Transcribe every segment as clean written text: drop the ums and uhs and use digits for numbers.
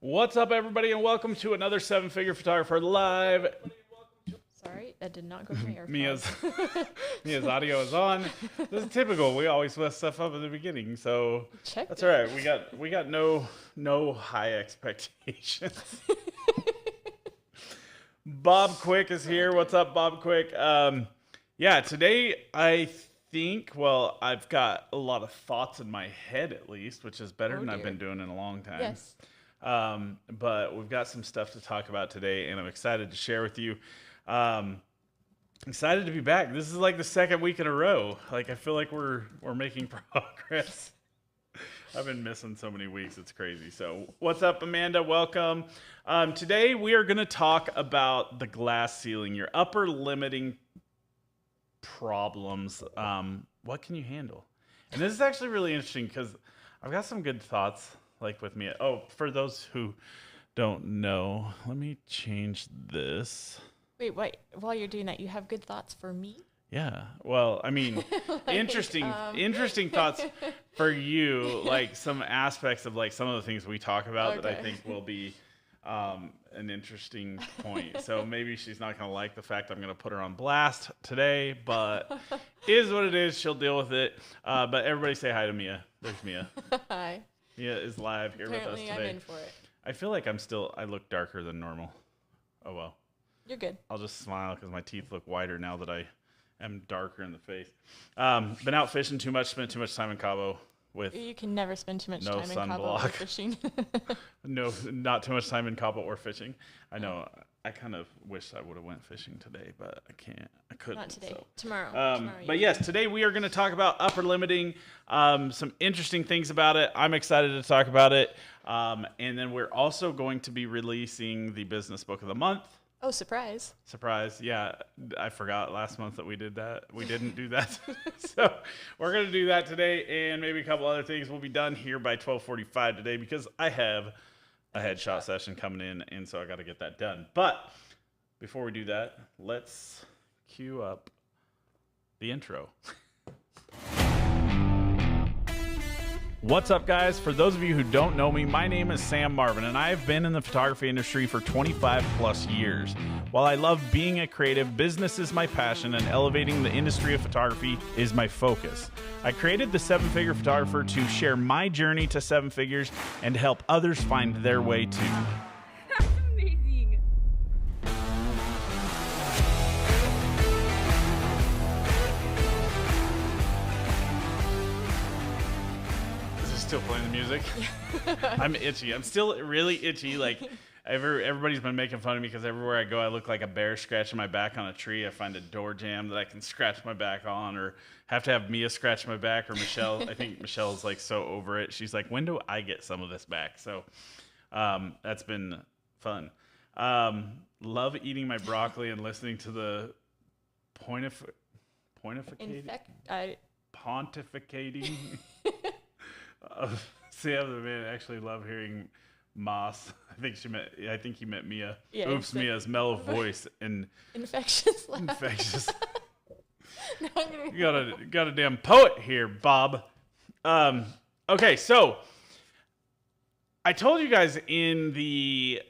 What's up, everybody, and welcome to another Seven Figure Photographer Live. Sorry, that did not go to my AirPods. Mia's audio is on. This is typical. We always mess stuff up at the beginning, so Check that's it. all right. We got no high expectations. Bob Quick is here. What's up, Bob Quick? Today I've got a lot of thoughts in my head, at least, which is better than I've been doing in a long time. Yes. But we've got some stuff to talk about today, and I'm excited to share with you. Excited to be back. This is like the second week in a row. Like, I feel like we're making progress. I've been missing so many weeks. It's crazy. So what's up, Amanda? Welcome. Today we are going to talk about the glass ceiling, your upper limiting problems. What can you handle? And this is actually really interesting because I've got some good thoughts like with me. Oh, for those who don't know, let me change this. Wait, while you're doing that, you have good thoughts for me? Yeah. Well, I mean, interesting thoughts for you, like some aspects of like some of the things we talk about that I think will be an interesting point. So maybe she's not going to like the fact I'm going to put her on blast today, but is what it is. She'll deal with it. But everybody say hi to Mia. There's Mia. Hi. Mia is live here with us today. I'm in for it. I feel like I look darker than normal. Oh, well. You're good. I'll just smile because my teeth look whiter now that I am darker in the face. Been out fishing too much, spent too much time in Cabo with You can never spend too much no time in Cabo or sunblock. fishing. no, not too much time in Cabo or fishing. I know. I kind of wish I would have went fishing today, but I can't. I couldn't. Not today. So. Tomorrow. But yes, today we are going to talk about upper limiting, some interesting things about it. I'm excited to talk about it. And then we're also going to be releasing the business book of the month. Oh, surprise. Surprise. Yeah, I forgot last month that we did that. We didn't do that. So we're going to do that today, and maybe a couple other things will be done here by 12:45 today because I have a headshot session coming in, and so I got to get that done. But before we do that, let's cue up the intro. What's up, guys? For those of you who don't know me, my name is Sam Marvin, and I have been in the photography industry for 25 plus years. While I love being a creative, business is my passion, and elevating the industry of photography is my focus. I created the Seven Figure Photographer to share my journey to seven figures and to help others find their way too. That's amazing. Is it still playing the music? I'm itchy. I'm still really itchy. Like everybody's been making fun of me because everywhere I go, I look like a bear scratching my back on a tree. I find a door jamb that I can scratch my back on, or have to have Mia scratch my back, or Michelle. I think Michelle's like so over it. She's like, when do I get some of this back? So that's been fun. Love eating my broccoli and listening to the pontificating of Sam the Man. I actually love hearing Moss. I think he meant Mia. Yeah, Oops, Mia's mellow voice and Infectious laugh. infectious. No, I'm gonna... You got a damn poet here, Bob. Okay, so I told you guys in the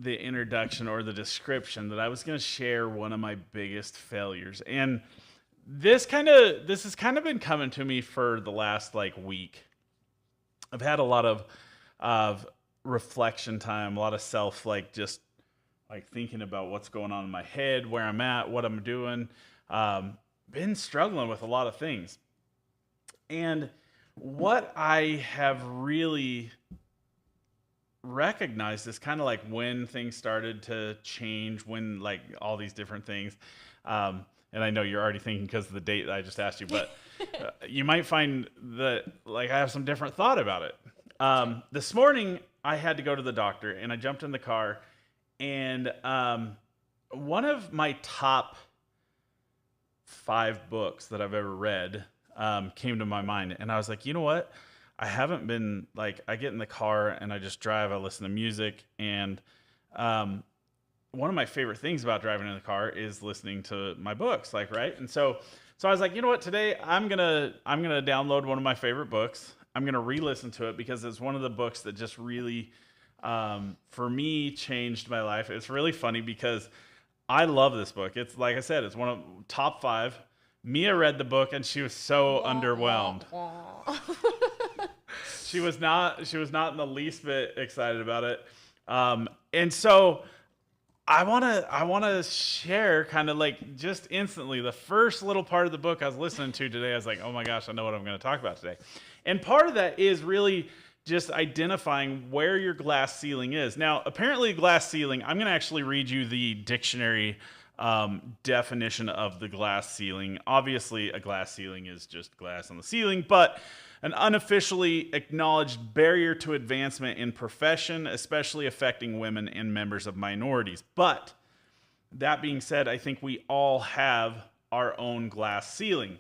introduction or the description that I was going to share one of my biggest failures, and this has kind of been coming to me for the last like week. I've had a lot of reflection time, a lot of self, like just like thinking about what's going on in my head, where I'm at, what I'm doing. Been struggling with a lot of things. And what I have really recognized is kind of like when things started to change, when like all these different things. And I know you're already thinking because of the date that I just asked you, but you might find that like I have some different thought about it. This morning I had to go to the doctor, and I jumped in the car, and one of my top 5 books that I've ever read came to my mind, and I was like, you know what? I haven't been like, I get in the car and I just drive, I listen to music, and one of my favorite things about driving in the car is listening to my books, like, right? And so I was like, you know what, today I'm gonna download one of my favorite books. I'm gonna re-listen to it because it's one of the books that just really for me, changed my life. It's really funny because I love this book. It's like I said, it's one of top 5. Mia read the book and she was so underwhelmed. She was not in the least bit excited about it. And so I want to share kind of like just instantly the first little part of the book I was listening to today. I was like, oh my gosh, I know what I'm going to talk about today. And part of that is really just identifying where your glass ceiling is. Now, apparently glass ceiling, I'm going to actually read you the dictionary definition of the glass ceiling. Obviously, a glass ceiling is just glass on the ceiling, but an unofficially acknowledged barrier to advancement in profession, especially affecting women and members of minorities. But that being said, I think we all have our own glass ceiling.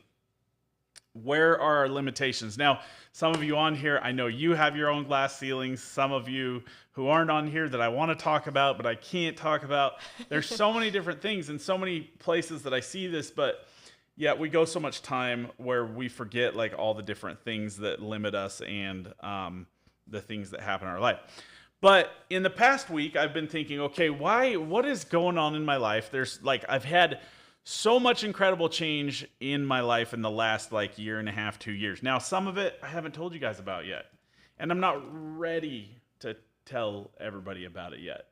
Where are our limitations? Now, some of you on here, I know you have your own glass ceilings. Some of you who aren't on here that I want to talk about, but I can't talk about. There's so many different things and so many places that I see this, but yet we go so much time where we forget like all the different things that limit us and the things that happen in our life. But in the past week, I've been thinking, okay, what is going on in my life? There's like, I've had so much incredible change in my life in the last like year and a half, 2 years. Now, some of it I haven't told you guys about yet, and I'm not ready to tell everybody about it yet.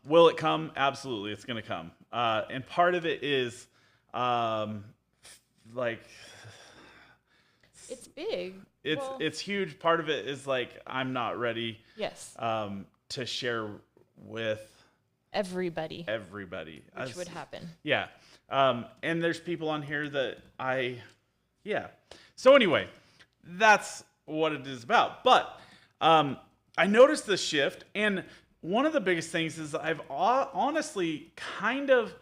Will it come? Absolutely, it's going to come. And part of it is like It's big. it's huge. Part of it is like I'm not ready Yes. to share with Everybody. Which Would happen. Yeah. And there's people on here that yeah. So anyway, that's what it is about. But I noticed this shift, and one of the biggest things is I've honestly kind of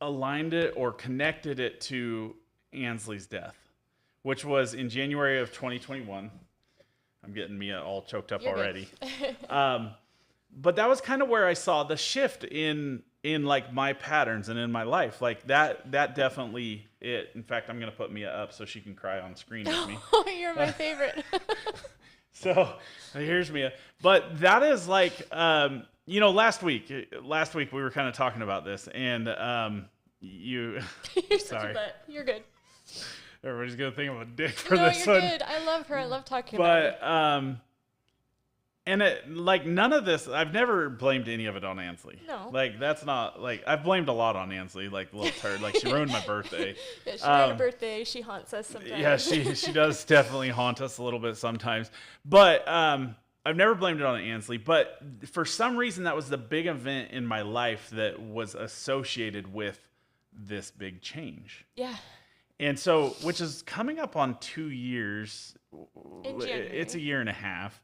aligned it or connected it to Ansley's death, which was in January of 2021. I'm getting Mia all choked up You're already. But that was kind of where I saw the shift in like my patterns and in my life. Like that definitely it. In fact, I'm going to put Mia up so she can cry on screen with me. Oh, you're my favorite. So here's Mia. But that is like, last week we were kind of talking about this, and You're such sorry. a butt. You're good. Everybody's going to think I'm a dick for No, this you're one. good. I love her. I love talking about her. And it, like, none of this, I've never blamed any of it on Ansley. No. Like, that's not, like, I've blamed a lot on Ansley, like, little turd. Like, she ruined my birthday. Yeah, she had a birthday. She haunts us sometimes. Yeah, she does definitely haunt us a little bit sometimes. But I've never blamed it on Ansley. But for some reason, that was the big event in my life that was associated with this big change. Yeah. And so, which is coming up on 2 years. In January. It's a year and a half.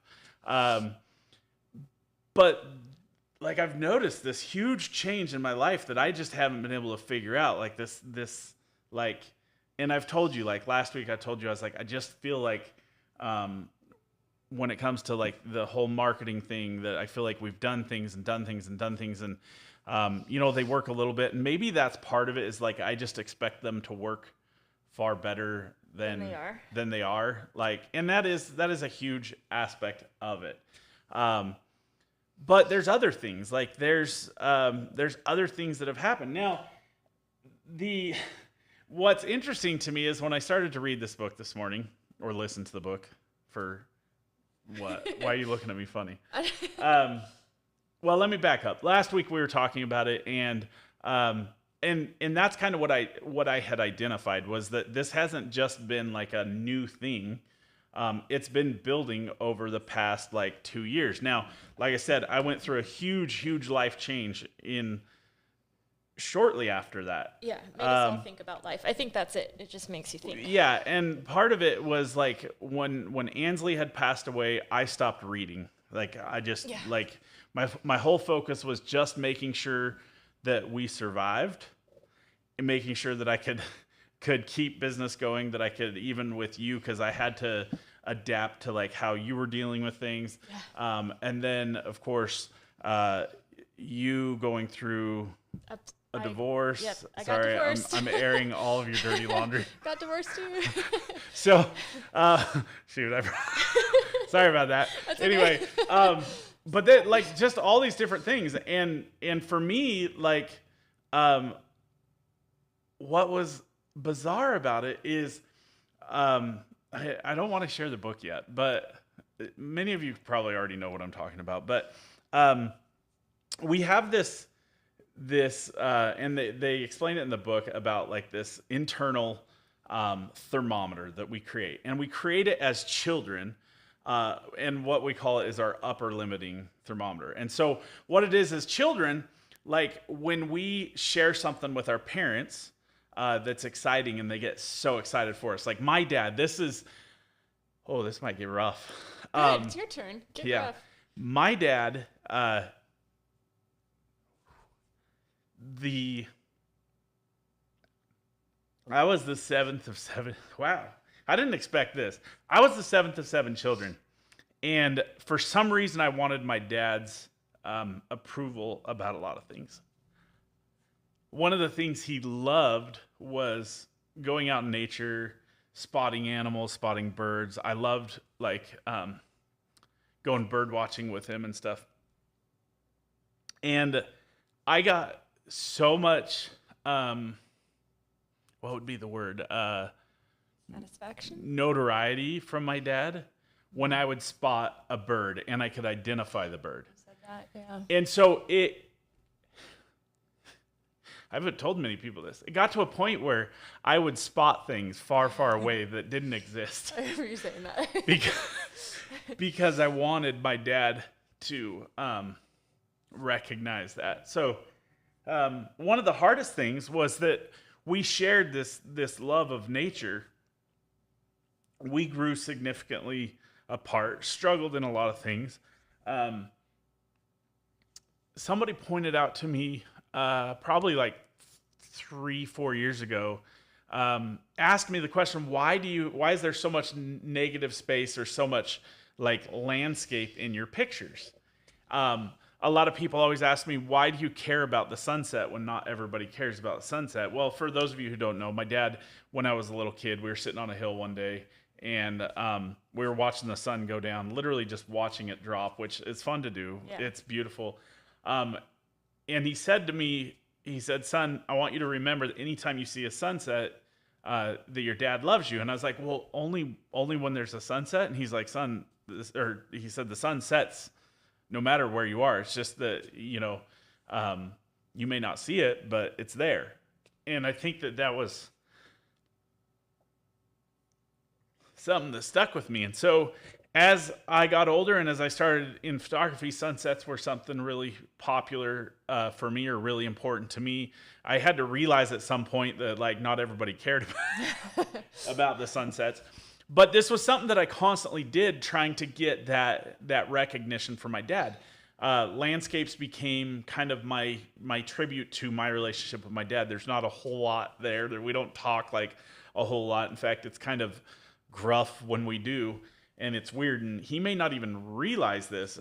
But like I've noticed this huge change in my life that I just haven't been able to figure out. Like this like, and I've told you, like last week I told you, I was like, I just feel like, when it comes to like the whole marketing thing, that I feel like we've done things and they work a little bit, and maybe that's part of it, is like I just expect them to work far better than they are. Like, and that is a huge aspect of it. But there's other things, like there's other things that have happened. Now, what's interesting to me is when I started to read this book this morning, or listen to the book for what? Why are you looking at me funny? Well, let me back up. Last week we were talking about it, and that's kind of what I had identified, was that this hasn't just been like a new thing. It's been building over the past like 2 years. Now, like I said, I went through a huge life change shortly after that. Yeah, made us all think about life. I think that's it. It just makes you think. Yeah, and part of it was like when Ansley had passed away, I stopped reading. Like I just like my whole focus was just making sure that we survived, and making sure that I could keep business going, that I could, even with you, because I had to adapt to like how you were dealing with things. Yeah. And then of course, you going through a divorce. Yep, I got Sorry, divorced. I'm airing all of your dirty laundry. Got divorced too. So, shoot, Sorry about that. That's Anyway, okay. but that, like, just all these different things, and for me, like, what was bizarre about it is, I don't want to share the book yet, but many of you probably already know what I'm talking about. But we have this and they explain it in the book about like this internal thermometer that we create, and we create it as children. And what we call it is our upper limiting thermometer. And so what it is children, like when we share something with our parents that's exciting and they get so excited for us. Like my dad, this might get rough. Good, it's your turn. Get rough. My dad, I was the seventh of seven. Wow. I didn't expect this. I was the seventh of seven children. And for some reason, I wanted my dad's approval about a lot of things. One of the things he loved was going out in nature, spotting animals, spotting birds. I loved like going bird watching with him and stuff. And I got so much, what would be the word? Satisfaction? Notoriety from my dad when I would spot a bird and I could identify the bird. Said that, yeah. And so I haven't told many people this. It got to a point where I would spot things far, far away that didn't exist. I remember you saying that. because I wanted my dad to recognize that. So one of the hardest things was that we shared this love of nature. We grew significantly apart, struggled in a lot of things. Somebody pointed out to me probably like 3-4 years ago, asked me the question, why is there so much negative space or so much like landscape in your pictures? A lot of people always ask me, why do you care about the sunset when not everybody cares about the sunset? Well, for those of you who don't know, my dad, when I was a little kid, we were sitting on a hill one day, and we were watching the sun go down, literally just watching it drop, which is fun to do. Yeah. It's beautiful. And he said to me, son, I want you to remember that anytime you see a sunset, that your dad loves you. And I was like, well, only when there's a sunset? And he's like, son, he said the sun sets no matter where you are. It's just that, you may not see it, but it's there. And I think that was something that stuck with me. And so as I got older and as I started in photography, sunsets were something really popular for me, or really important to me. I had to realize at some point that like not everybody cared about the sunsets. But this was something that I constantly did, trying to get that recognition from my dad. Landscapes became kind of my tribute to my relationship with my dad. There's not a whole lot there. We don't talk like a whole lot. In fact, it's kind of gruff when we do, and it's weird. And he may not even realize this.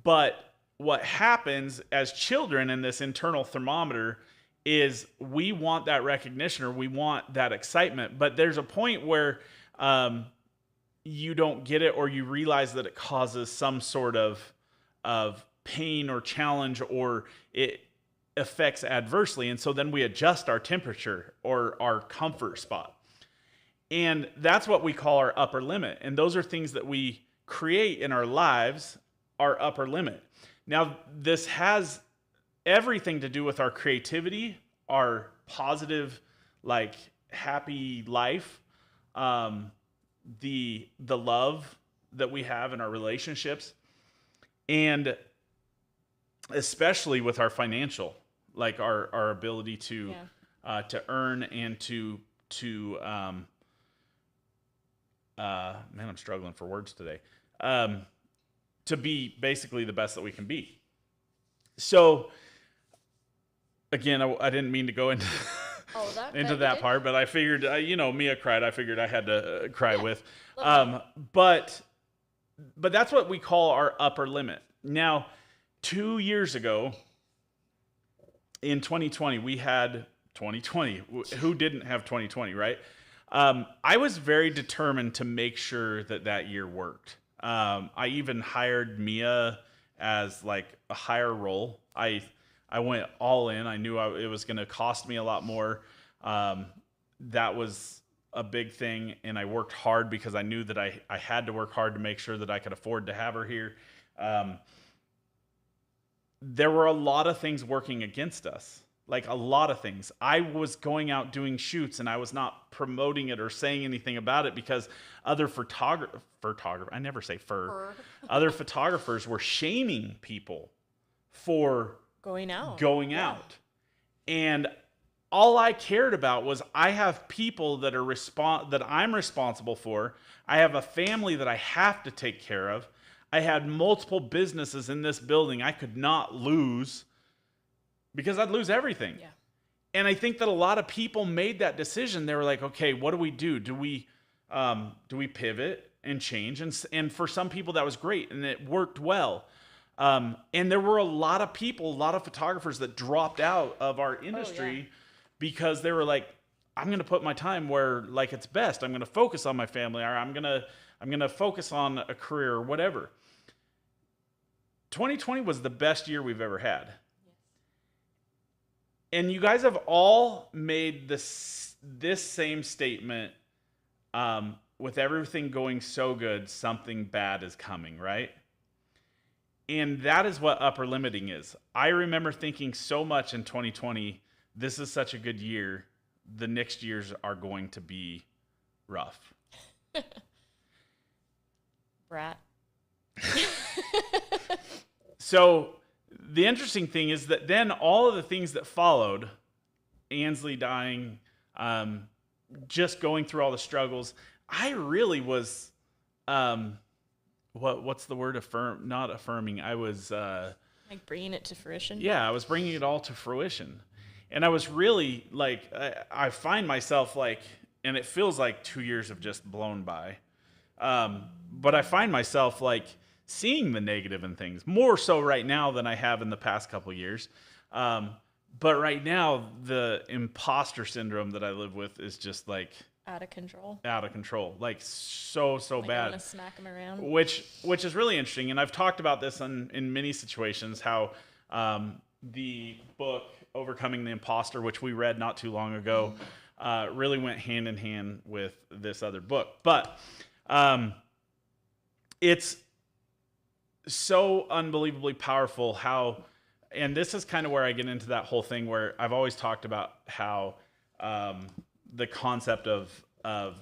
But what happens as children in this internal thermometer is we want that recognition, or we want that excitement, but there's a point where you don't get it, or you realize that it causes some sort of pain or challenge, or it affects adversely, and so then we adjust our temperature or our comfort spot. And that's what we call our upper limit, and those are things that we create in our lives, our upper limit. Now, this has everything to do with our creativity, our positive, like happy life, the love that we have in our relationships, and especially with our financial, like our ability to earn and to man, I'm struggling for words today, to be basically the best that we can be. So again, I didn't mean to go into that part, but I figured, Mia cried. I figured I had to cry with. But that's what we call our upper limit. Now, 2 years ago, in 2020, we had 2020. Who didn't have 2020, right? I was very determined to make sure that year worked. I even hired Mia as like a higher role. I went all in. I knew it was going to cost me a lot more. That was a big thing, and I worked hard because I knew that I had to work hard to make sure that I could afford to have her here. There were a lot of things working against us. Like a lot of things. I was going out doing shoots and I was not promoting it or saying anything about it because other I never say other photographers were shaming people for Going out. And all I cared about was I have people that that I'm responsible for. I have a family that I have to take care of. I had multiple businesses in this building I could not lose because I'd lose everything. Yeah. And I think that a lot of people made that decision. They were like, okay, what do we do? Do we pivot and change? And for some people that was great and it worked well. And there were a lot of people, a lot of photographers that dropped out of our industry because they were like, I'm going to put my time where like it's best. I'm going to focus on my family, or I'm going to focus on a career or whatever. 2020 was the best year we've ever had. And you guys have all made this same statement, with everything going so good, something bad is coming, right? And that is what upper limiting is. I remember thinking so much in 2020, this is such a good year. The next years are going to be rough. Brat. So the interesting thing is that then all of the things that followed, Ansley dying, just going through all the struggles, I really was, what's the word? Not affirming. I was Like bringing it to fruition. Yeah, I was bringing it all to fruition, and I was really like, I find myself like, and it feels like 2 years have just blown by, but I find myself like seeing the negative in things more so right now than I have in the past couple years. But right now, the imposter syndrome that I live with is just like Out of control. Like so Like bad. I want to smack him around. Which is really interesting, and I've talked about this in many situations. How the book Overcoming the Imposter, which we read not too long ago, really went hand in hand with this other book. But it's so unbelievably powerful how, and this is kind of where I get into that whole thing where I've always talked about how the concept of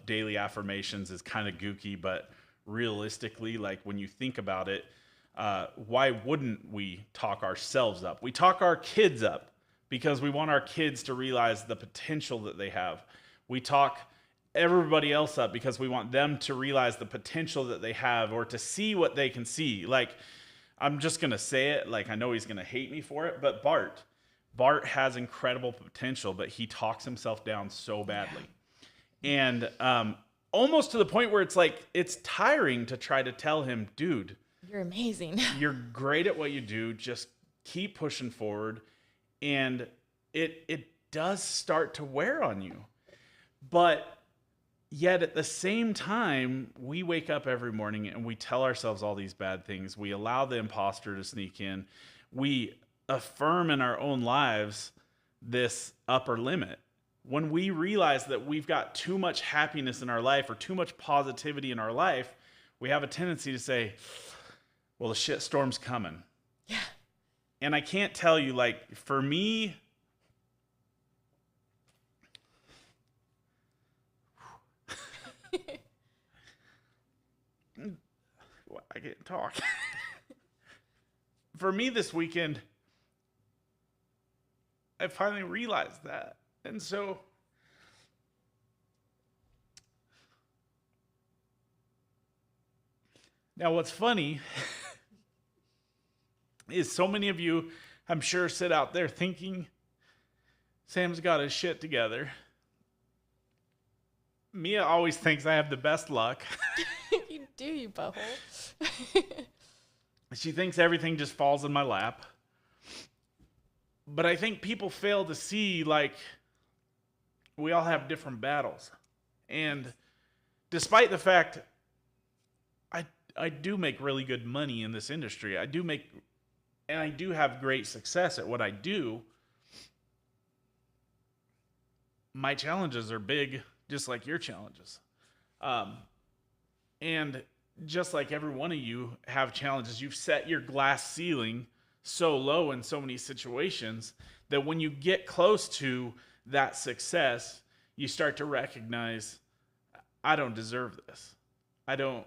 daily affirmations is kind of gooky, but realistically, like when you think about it, why wouldn't we talk ourselves up? We talk our kids up because we want our kids to realize the potential that they have. We talk everybody else up because we want them to realize the potential that they have or to see what they can see. Like, I'm just going to say it, like I know he's going to hate me for it, but Bart has incredible potential, but he talks himself down so badly. And almost to the point where it's like, it's tiring to try to tell him, dude, you're amazing. You're great at what you do. Just keep pushing forward. And it does start to wear on you. But yet at the same time, we wake up every morning and we tell ourselves all these bad things. We allow the imposter to sneak in. We affirm in our own lives this upper limit. When we realize that we've got too much happiness in our life or too much positivity in our life, we have a tendency to say, well, the shit storm's coming. Yeah. And I can't tell you, like, for me, I can't talk. For me this weekend, I finally realized that. And so now what's funny is so many of you, I'm sure, sit out there thinking Sam's got his shit together. Mia always thinks I have the best luck. You do, you butthole. She thinks everything just falls in my lap. But I think people fail to see, like, we all have different battles. And despite the fact I do make really good money in this industry, I do have great success at what I do. My challenges are big, just like your challenges. And just like every one of you have challenges, you've set your glass ceiling so low in so many situations that when you get close to that success, you start to recognize, I don't deserve this. I don't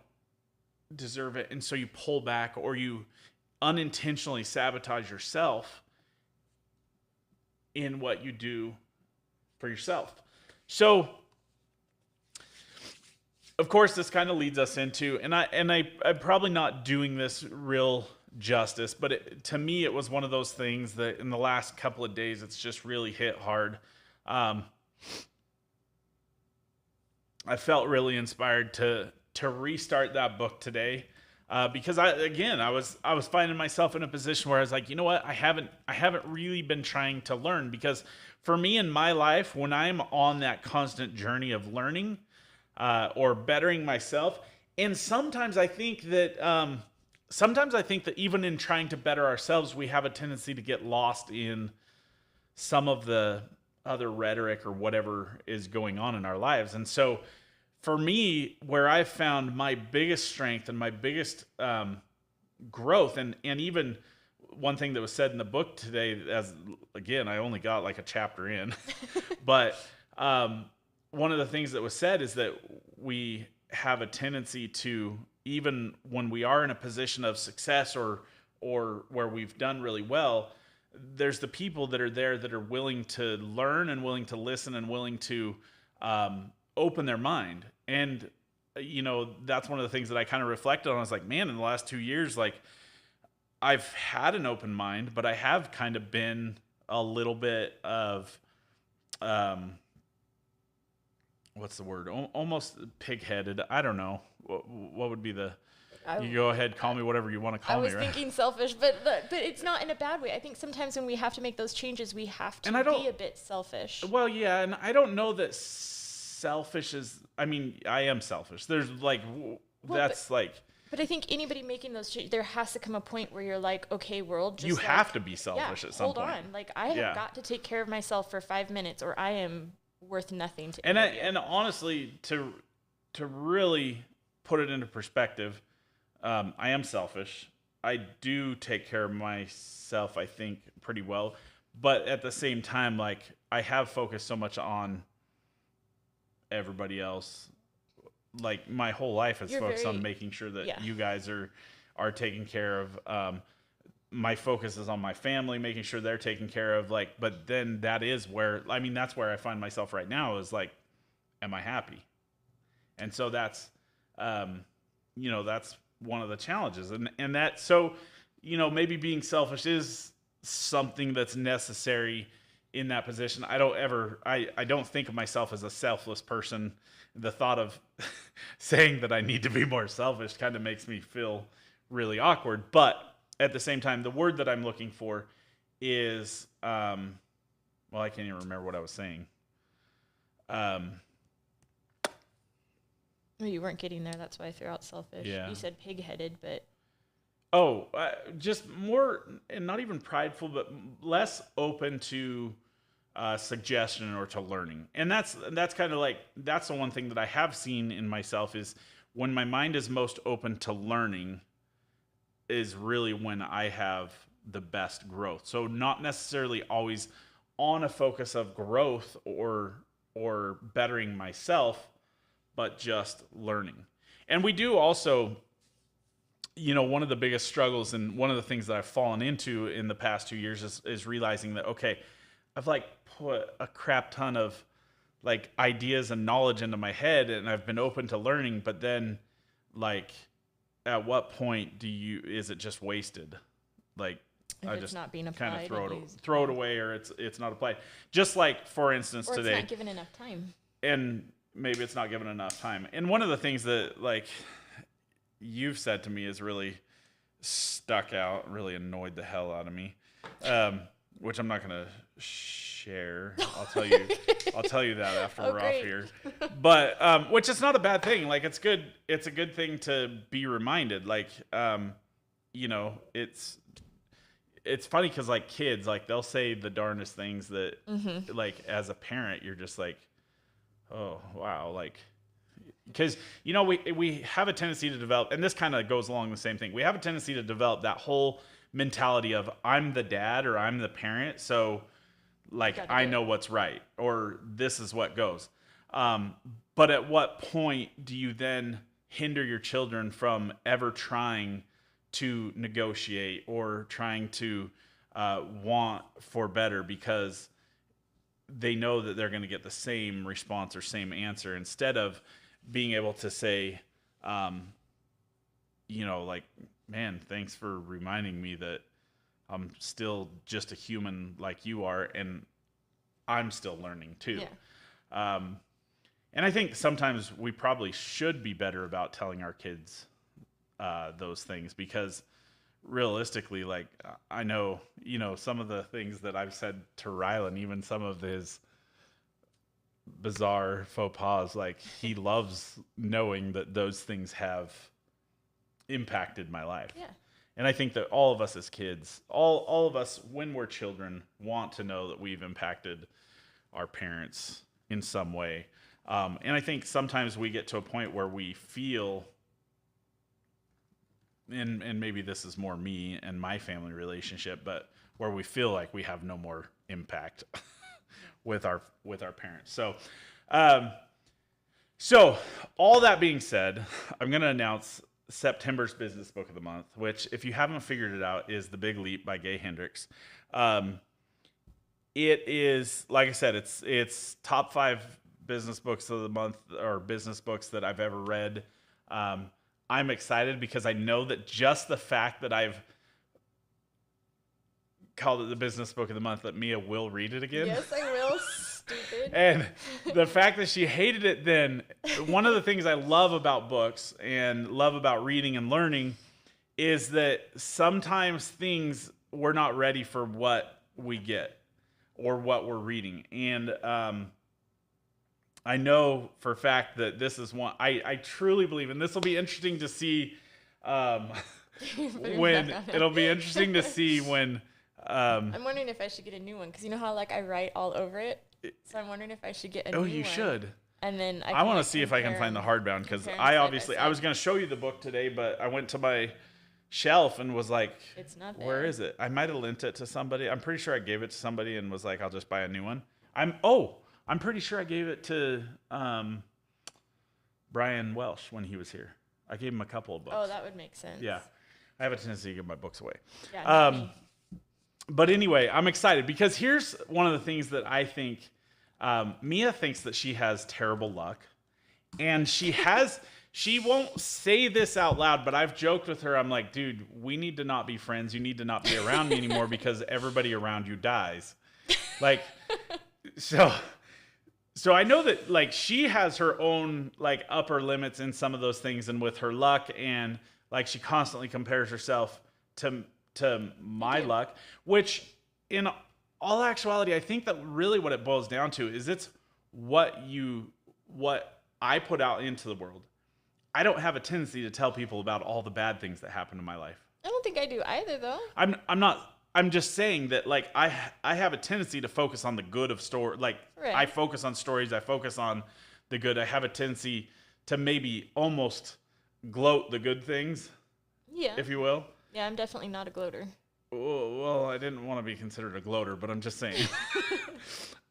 deserve it. And so you pull back, or you unintentionally sabotage yourself in what you do for yourself. So, of course, this kind of leads us into, and I'm probably not doing this real justice, but to me, it was one of those things that in the last couple of days, it's just really hit hard. I felt really inspired to restart that book today, because I was finding myself in a position where I was like, you know what, I haven't really been trying to learn, because for me in my life, when I'm on that constant journey of learning, or bettering myself. And sometimes I think that even in trying to better ourselves, we have a tendency to get lost in some of the other rhetoric or whatever is going on in our lives. And so for me, where I've found my biggest strength and my biggest growth, and even one thing that was said in the book today, as again, I only got like a chapter in, but one of the things that was said is that we have a tendency to, even when we are in a position of success or where we've done really well, there's the people that are there that are willing to learn and willing to listen and willing to open their mind. And, that's one of the things that I kind of reflected on. I was like, man, in the last 2 years, like, I've had an open mind, but I have kind of been a little bit of, what's the word? Almost pig-headed. I don't know. What would be the... You go ahead, call me whatever you want to call me. I was thinking selfish, but it's not in a bad way. I think sometimes when we have to make those changes, we have to be a bit selfish. Well, yeah, and I don't know that selfish is... I mean, I am selfish. There's like... But I think anybody making those changes, there has to come a point where you're like, okay, world, just you have to be selfish at some point. Hold on. Like, I have got to take care of myself for 5 minutes, or I am worth nothing to anybody. And honestly, to really put it into perspective, I am selfish. I do take care of myself, I think, pretty well. But at the same time, like, I have focused so much on everybody else. Like, my whole life is focused on making sure that you guys are taken care of. My focus is on my family, making sure they're taken care of. Like, but then that is where, I mean, that's where I find myself right now is like, am I happy? And so that's, that's one of the challenges. And that, so, maybe being selfish is something that's necessary in that position. I don't think of myself as a selfless person. The thought of saying that I need to be more selfish kind of makes me feel really awkward. But at the same time, the word that I'm looking for is, I can't even remember what I was saying. You weren't getting there. That's why I threw out selfish. Yeah. You said pig-headed, but... just more, and not even prideful, but less open to suggestion or to learning. And that's kind of like, that's the one thing that I have seen in myself is when my mind is most open to learning is really when I have the best growth. So not necessarily always on a focus of growth or bettering myself, but just learning. And we do also, one of the biggest struggles and one of the things that I've fallen into in the past 2 years is realizing that, okay, I've like put a crap ton of like ideas and knowledge into my head and I've been open to learning, but then like at what point is it just wasted? Like if I it's just not being kind applied, of throw it away, or it's not applied. Just like, for instance, or today. it's not given enough time. And maybe it's not given enough time. And one of the things that like you've said to me is really stuck out, really annoyed the hell out of me, which I'm not going to share share. I'll tell you. I'll tell you that after we're great. off here. But which is not a bad thing. Like it's good. It's a good thing to be reminded. Like it's funny because like kids, like they'll say the darndest things that like as a parent you're just like, oh wow, like. Because, we have a tendency to develop, and this kind of goes along the same thing. We have a tendency to develop that whole mentality of I'm the dad or I'm the parent, so like I know what's right or this is what goes. But at what point do you then hinder your children from ever trying to negotiate or trying to want for better because they know that they're going to get the same response or same answer instead of being able to say, like, man, thanks for reminding me that I'm still just a human like you are, and I'm still learning too. Yeah. And I think sometimes we probably should be better about telling our kids those things because realistically, like, I know, some of the things that I've said to Rylan, even some of his bizarre faux pas, like he loves knowing that those things have impacted my life. Yeah. And I think that all of us as kids, all of us when we're children, want to know that we've impacted our parents in some way. And I think sometimes we get to a point where we feel, and maybe this is more me and my family relationship, but where we feel like we have no more impact with our parents. So all that being said, I'm going to announce September's business book of the month, which, if you haven't figured it out, is The Big Leap by Gay Hendricks. It is, like I said, it's top 5 business books of the month, or business books that I've ever read. I'm excited because I know that just the fact that I've called it the business book of the month, that Mia will read it again. Yes, I will. Stupid. And the fact that she hated it then, one of the things I love about books and love about reading and learning is that sometimes things we're not ready for what we get or what we're reading. And I know for a fact that this is one I truly believe, and this will be interesting to see when it'll be interesting to see when I'm wondering if I should get a new one because you know how like I write all over it. So I'm wondering if I should get a new one. Oh, you should. And then I want to see if I can find the hardbound because I was going to show you the book today, but I went to my shelf and was like, it's not there. Where is it? I might have lent it to somebody. I'm pretty sure I gave it to somebody and was like, I'll just buy a new one. I'm pretty sure I gave it to Brian Welsh when he was here. I gave him a couple of books. Oh, that would make sense. Yeah. I have a tendency to give my books away. Yeah, but anyway, I'm excited because here's one of the things that I think Mia thinks that she has terrible luck. And she won't say this out loud, but I've joked with her. I'm like, dude, we need to not be friends. You need to not be around me anymore because everybody around you dies. Like, so I know that like she has her own like upper limits in some of those things, and with her luck, and like she constantly compares herself to my luck, which in all actuality, I think that really what it boils down to is it's what I put out into the world. I don't have a tendency to tell people about all the bad things that happen in my life. I don't think I do either, though. I'm just saying that like I have a tendency to focus on the good of story. Like right. I focus on stories. I focus on the good. I have a tendency to maybe almost gloat the good things. Yeah. If you will. Yeah, I'm definitely not a gloater. Well, I didn't want to be considered a gloater, but I'm just saying.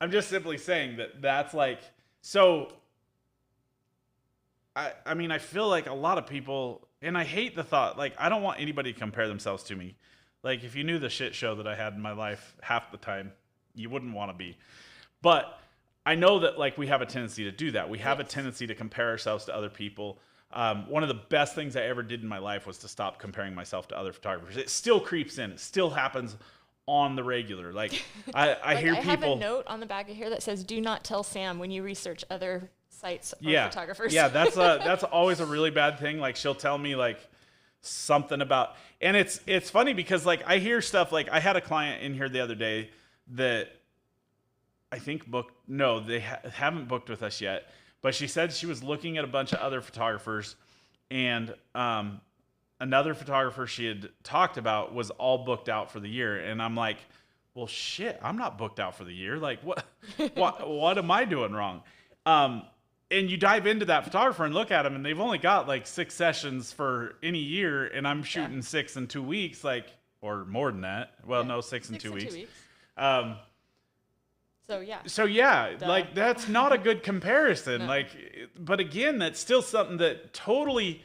I'm just simply saying that's like so. I mean, I feel like a lot of people, and I hate the thought, like, I don't want anybody to compare themselves to me. Like, if you knew the shit show that I had in my life half the time, you wouldn't want to be. But I know that, like, we have a tendency to do that. We have a tendency to compare ourselves to other people. One of the best things I ever did in my life was to stop comparing myself to other photographers. It still creeps in. It still happens on the regular. Like, I hear people. I have a note on the back of here that says, do not tell Sam when you research other sites or photographers. Yeah, that's always a really bad thing. Like, she'll tell me, like, something about, and it's funny because like I hear stuff, like I had a client in here the other day that I think booked. No, they haven't booked with us yet. But she said she was looking at a bunch of other photographers, and another photographer she had talked about was all booked out for the year. And I'm like, well, shit, I'm not booked out for the year. Like, what am I doing wrong? And you dive into that photographer and look at them, and they've only got like 6 sessions for any year, and I'm shooting 6 in 2 weeks, like, or more than that. Well, no, 6 in 2 weeks. So yeah, like that's not a good comparison. No. Like, but again, that's still something that totally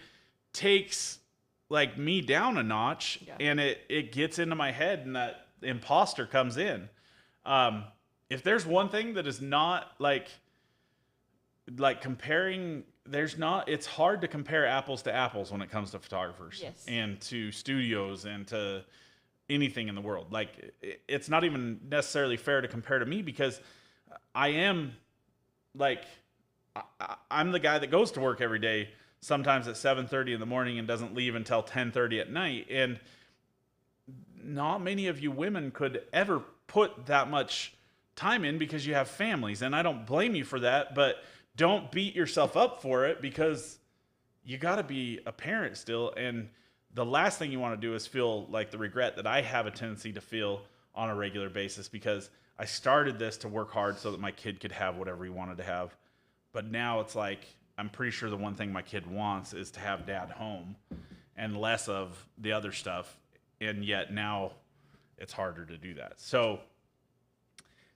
takes like me down a notch, and it gets into my head, and that imposter comes in. If there's one thing that is not like comparing, it's hard to compare apples to apples when it comes to photographers and to studios and to anything in the world. Like, it's not even necessarily fair to compare to me, because I am like, I'm the guy that goes to work every day, sometimes at 7:30 in the morning and doesn't leave until 10:30 at night. And not many of you women could ever put that much time in because you have families. And I don't blame you for that, but don't beat yourself up for it, because you got to be a parent still. And the last thing you want to do is feel like the regret that I have a tendency to feel on a regular basis, because I started this to work hard so that my kid could have whatever he wanted to have. But now it's like, I'm pretty sure the one thing my kid wants is to have dad home and less of the other stuff. And yet now it's harder to do that. So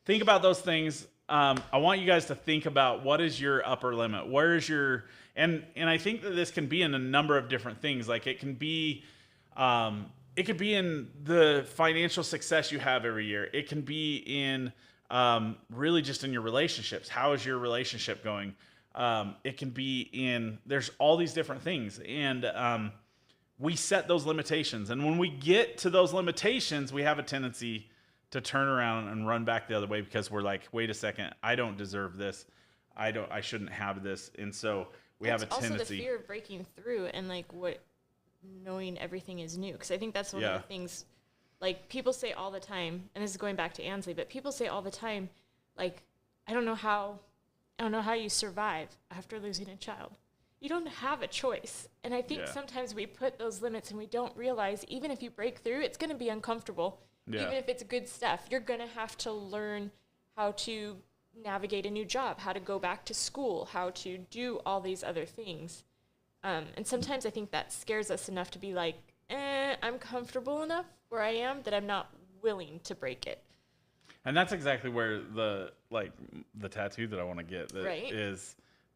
think about those things. I want you guys to think about, what is your upper limit? Where is your, and I think that this can be in a number of different things. Like, it could be in the financial success you have every year. It can be in really just in your relationships. How is your relationship going? It can be in, there's all these different things. And we set those limitations. And when we get to those limitations, we have a tendency to turn around and run back the other way, because we're like, wait a second, I don't deserve this. I shouldn't have this. And so we have a tendency. Also the fear of breaking through, and like knowing everything is new. Because I think that's one of the things, like, people say all the time, and this is going back to Ansley, but people say all the time, like, I don't know how you survive after losing a child. You don't have a choice. And I think sometimes we put those limits and we don't realize, even if you break through, it's going to be uncomfortable. Yeah. Even if it's good stuff, you're going to have to learn how to navigate a new job, how to go back to school, how to do all these other things. And sometimes I think that scares us enough to be like, I'm comfortable enough where I am that I'm not willing to break it. And that's exactly where the tattoo that I want to get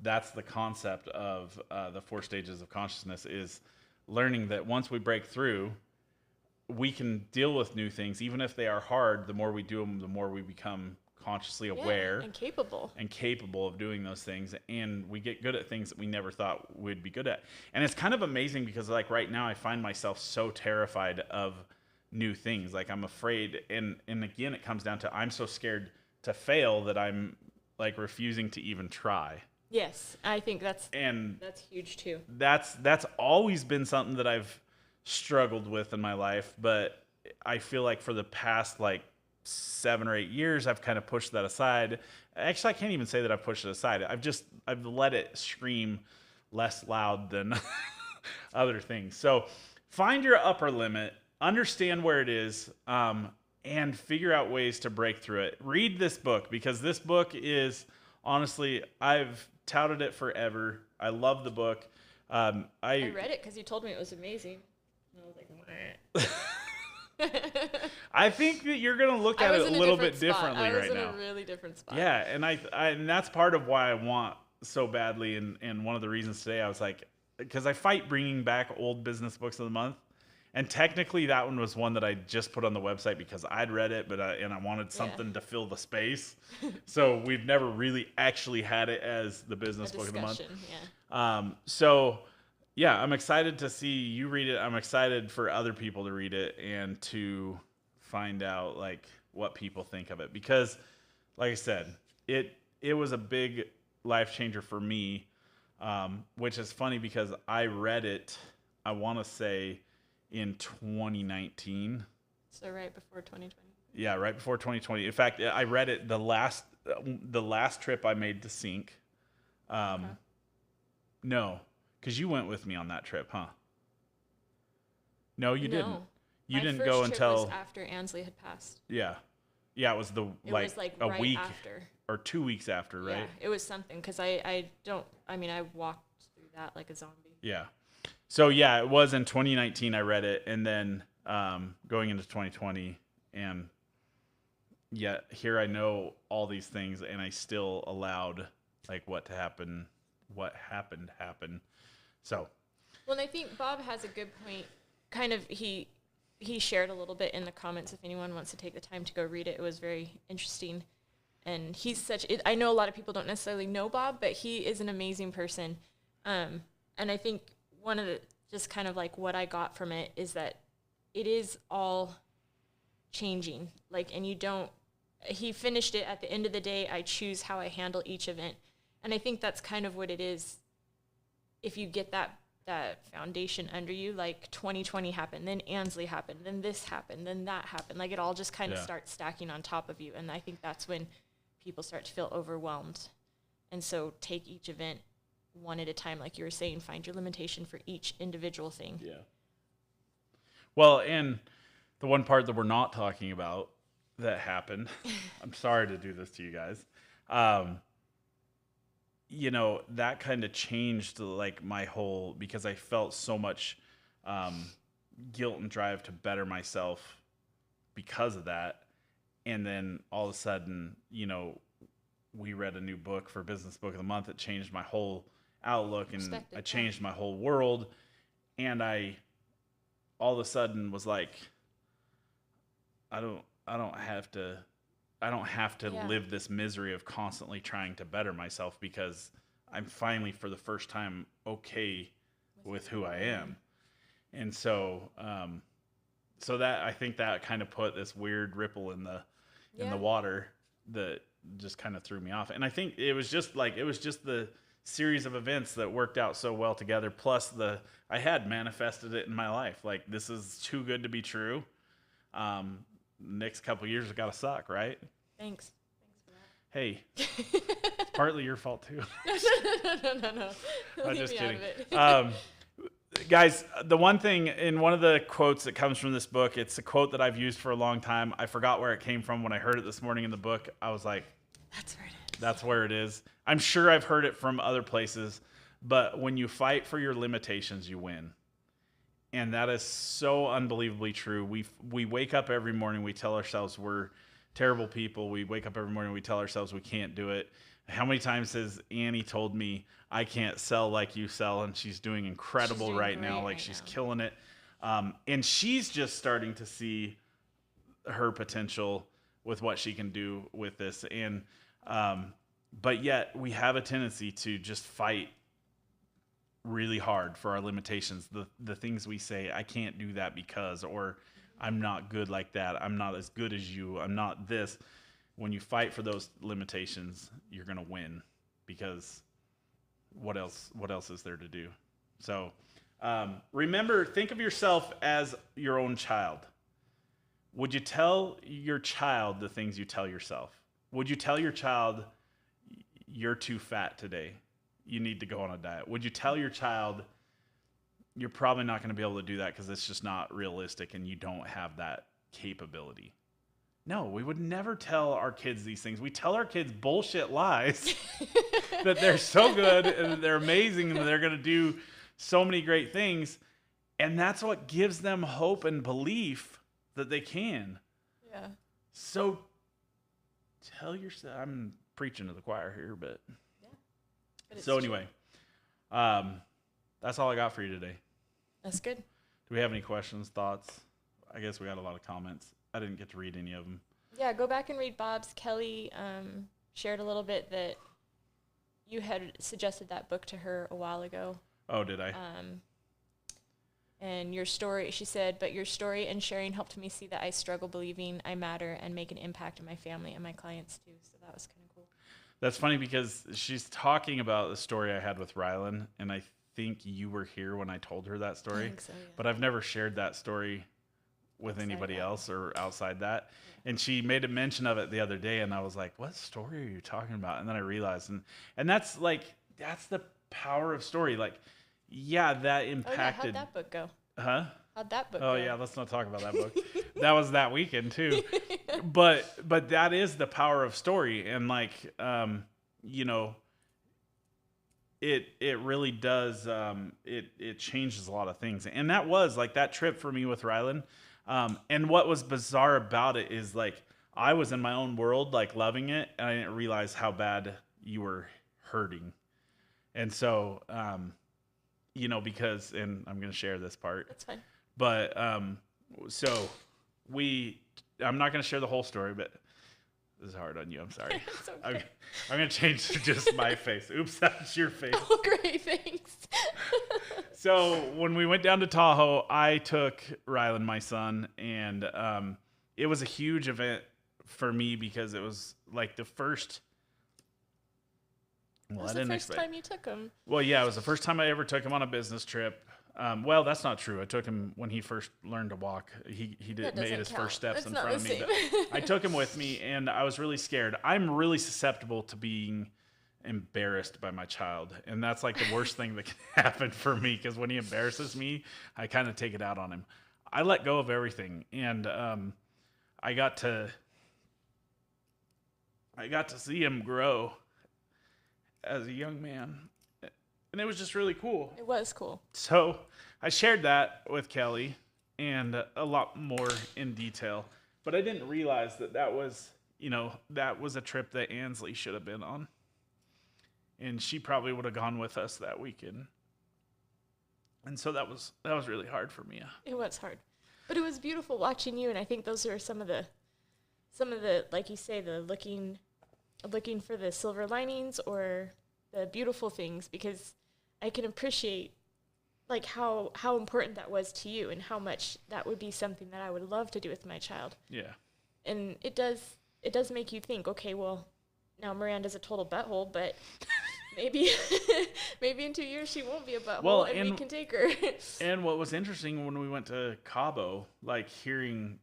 that's the concept of the 4 stages of consciousness, is learning that once we break through, we can deal with new things. Even if they are hard, the more we do them, the more we become consciously aware and capable of doing those things. And we get good at things that we never thought we'd be good at. And it's kind of amazing, because like right now I find myself so terrified of new things. Like, I'm afraid. And again, it comes down to, I'm so scared to fail that I'm like refusing to even try. Yes. I think that's huge too. That's always been something that I've struggled with in my life, but I feel like for the past like 7 or 8 years, I've kind of pushed that aside. Actually, I can't even say that I've pushed it aside. I've let it scream less loud than other things. So find your upper limit, understand where it is, and figure out ways to break through it. Read this book, because this book is, honestly, I've touted it forever. I love the book. I read it because you told me it was amazing. And I was like, I think that you're going to look at it a little bit differently right now. I was in a really different spot. Yeah, and and that's part of why I want so badly, and one of the reasons today I was like, because I fight bringing back old business books of the month, and technically that one was one that I just put on the website because I'd read it, and I wanted something to fill the space. So we've never really actually had it as the business book of the month. Yeah. So yeah, I'm excited to see you read it. I'm excited for other people to read it and to find out like what people think of it, because like I said, it was a big life changer for me, which is funny because I read it, I want to say in 2019. So right before 2020. Yeah, right before 2020. In fact, I read it the last trip I made to Sync. No, because you went with me on that trip, huh? No, you didn't. No. You My didn't first go trip until was after Ansley had passed. yeah, yeah. It was It was like a right week after. or 2 weeks after, right? Yeah, it was something because I walked through that like a zombie. Yeah. So yeah, it was in 2019. I read it, and then going into 2020, and yet here I know all these things, and I still allowed like what happened happen. So. Well, and I think Bob has a good point. Kind of, he shared a little bit in the comments. If anyone wants to take the time to go read it, it was very interesting. And he's I know a lot of people don't necessarily know Bob, but he is an amazing person. And I think one of the, just kind of like what I got from it is that it is all changing. Like, and he finished it at the end of the day, I choose how I handle each event. And I think that's kind of what it is. If you get that foundation under you, like 2020 happened, then Ansley happened, then this happened, then that happened. Like it all just kind of starts stacking on top of you. And I think that's when people start to feel overwhelmed. And so take each event one at a time. Like you were saying, find your limitation for each individual thing. Yeah. Well, and the one part that we're not talking about that happened, I'm sorry to do this to you guys. That kind of changed like my whole, because I felt so much guilt and drive to better myself because of that. And then all of a sudden, we read a new book for Business Book of the Month. It changed my whole outlook, and I changed my whole world. And I all of a sudden was like, I don't have to live this misery of constantly trying to better myself, because I'm finally, for the first time, okay with who I am. And so, that, I think that kind of put this weird ripple in the water that just kind of threw me off. And I think it was just the series of events that worked out so well together. Plus I had manifested it in my life. Like, this is too good to be true. Next couple of years have got to suck, right? Thanks for that. Hey, it's partly your fault too. No. I'm just kidding. Guys, the one thing in one of the quotes that comes from this book, it's a quote that I've used for a long time. I forgot where it came from. When I heard it this morning in the book, I was like, that's where it is. That's where it is. I'm sure I've heard it from other places, but when you fight for your limitations, you win. And that is so unbelievably true. We wake up every morning, we tell ourselves we're terrible people. We wake up every morning, we tell ourselves we can't do it. How many times has Annie told me I can't sell like you sell, and she's doing incredible right now. Like, she's killing it. And she's just starting to see her potential with what she can do with this. And but yet we have a tendency to just fight really hard for our limitations. The things we say, I can't do that because, or I'm not good like that. I'm not as good as you. I'm not this. When you fight for those limitations, you're going to win, because what else is there to do? So remember, think of yourself as your own child. Would you tell your child the things you tell yourself? Would you tell your child, you're too fat today, you need to go on a diet? Would you tell your child, you're probably not going to be able to do that because it's just not realistic and you don't have that capability? No, we would never tell our kids these things. We tell our kids bullshit lies that they're so good and that they're amazing and that they're going to do so many great things. And that's what gives them hope and belief that they can. Yeah. So tell yourself, I'm preaching to the choir here, but so anyway, that's all I got for you today. That's good. Do we have any questions, thoughts? I guess we got a lot of comments. I didn't get to read any of them. Yeah, go back and read Bob's. Kelly shared a little bit that you had suggested that book to her a while ago. Oh, did I? And your story, she said, but your story and sharing helped me see that I struggle believing I matter and make an impact in my family and my clients too. So that was kind of cool. That's funny because she's talking about the story I had with Rylan, and I think you were here when I told her that story. I think so, yeah. But I've never shared that story with Outside anybody that. else or outside that. And she made a mention of it the other day, and I was like, what story are you talking about? And then I realized, and that's the power of story. Like, yeah, that Oh yeah, impacted. how'd that book go? Huh? How'd that book Oh go? yeah, let's not talk about that book. That was that weekend too. But that is the power of story, and like you know, it really does it changes a lot of things. And that was like that trip for me with Rylan. And what was bizarre about it is like I was in my own world, like loving it, and I didn't realize how bad you were hurting. And so you know, because, and I'm going to share this part. That's fine. But so I'm not going to share the whole story, but this is hard on you. I'm sorry. It's okay. I'm going to change to just my face. Oops, that's your face. Oh, great, thanks. So when we went down to Tahoe, I took Rylan, my son, and it was a huge event for me because it was like the first. Well, It was the first time you took him. Well, yeah, it was the first time I ever took him on a business trip. Well, that's not true. I took him when he first learned to walk. He made his first steps in front of me. But I took him with me, and I was really scared. I'm really susceptible to being embarrassed by my child, and that's like the worst thing that can happen for me, because when he embarrasses me, I kind of take it out on him. I let go of everything, and I got to see him grow as a young man, and it was just really cool. It was cool. So I shared that with Kelly and a lot more in detail, but I didn't realize that was, you know, that was a trip that Ansley should have been on, and she probably would have gone with us that weekend. And so that was really hard for me. It was hard, but it was beautiful watching you. And I think those are some of the, like you say, the looking for the silver linings or the beautiful things, because I can appreciate like how important that was to you and how much that would be something that I would love to do with my child. Yeah. And it does make you think, okay, well, now Miranda's a total butthole, but maybe in 2 years she won't be a butthole, and we can take her. And what was interesting when we went to Cabo, like hearing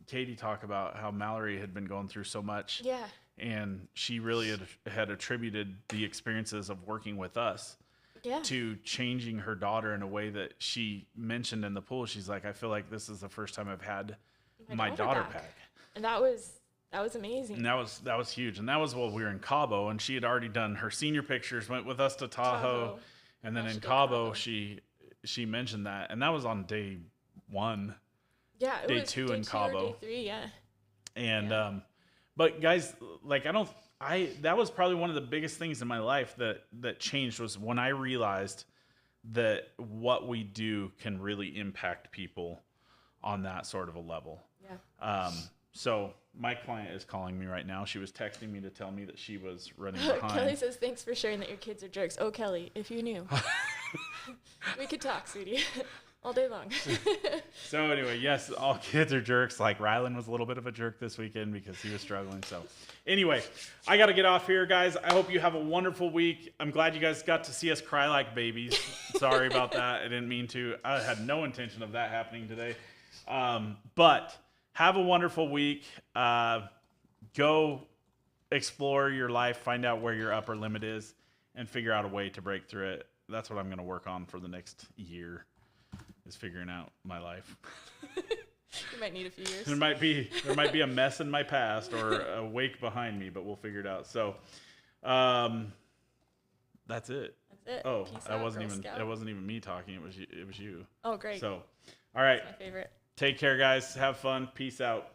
Katie talk about how Mallory had been going through so much. Yeah. And she really had attributed the experiences of working with us to changing her daughter in a way that she mentioned in the pool. She's like, I feel like this is the first time I've had my daughter back. And that was amazing. And that was huge. And that was while we were in Cabo, and she had already done her senior pictures, went with us to Tahoe. And then in Cabo, she mentioned that. And that was on day 1. Yeah, it day was 2 day in 2 Cabo. or day 3, yeah. And but guys, like that was probably one of the biggest things in my life that changed, was when I realized that what we do can really impact people on that sort of a level. Yeah. So my client is calling me right now. She was texting me to tell me that she was running behind. Kelly says, thanks for sharing that your kids are jerks. Oh, Kelly, if you knew. We could talk, sweetie. All day long. So anyway, yes, all kids are jerks. Like Rylan was a little bit of a jerk this weekend because he was struggling. So anyway, I got to get off here, guys. I hope you have a wonderful week. I'm glad you guys got to see us cry like babies. Sorry about that. I didn't mean to. I had no intention of that happening today. But have a wonderful week. Go explore your life, find out where your upper limit is, and figure out a way to break through it. That's what I'm going to work on for the next year, is figuring out my life. You might need a few years. There might be a mess in my past or a wake behind me, but we'll figure it out. So, that's it. That's it. Oh, Peace that out, wasn't Girl even Scout. that wasn't even me talking. It was you. Oh, great. So, all right. That's my favorite. Take care, guys. Have fun. Peace out.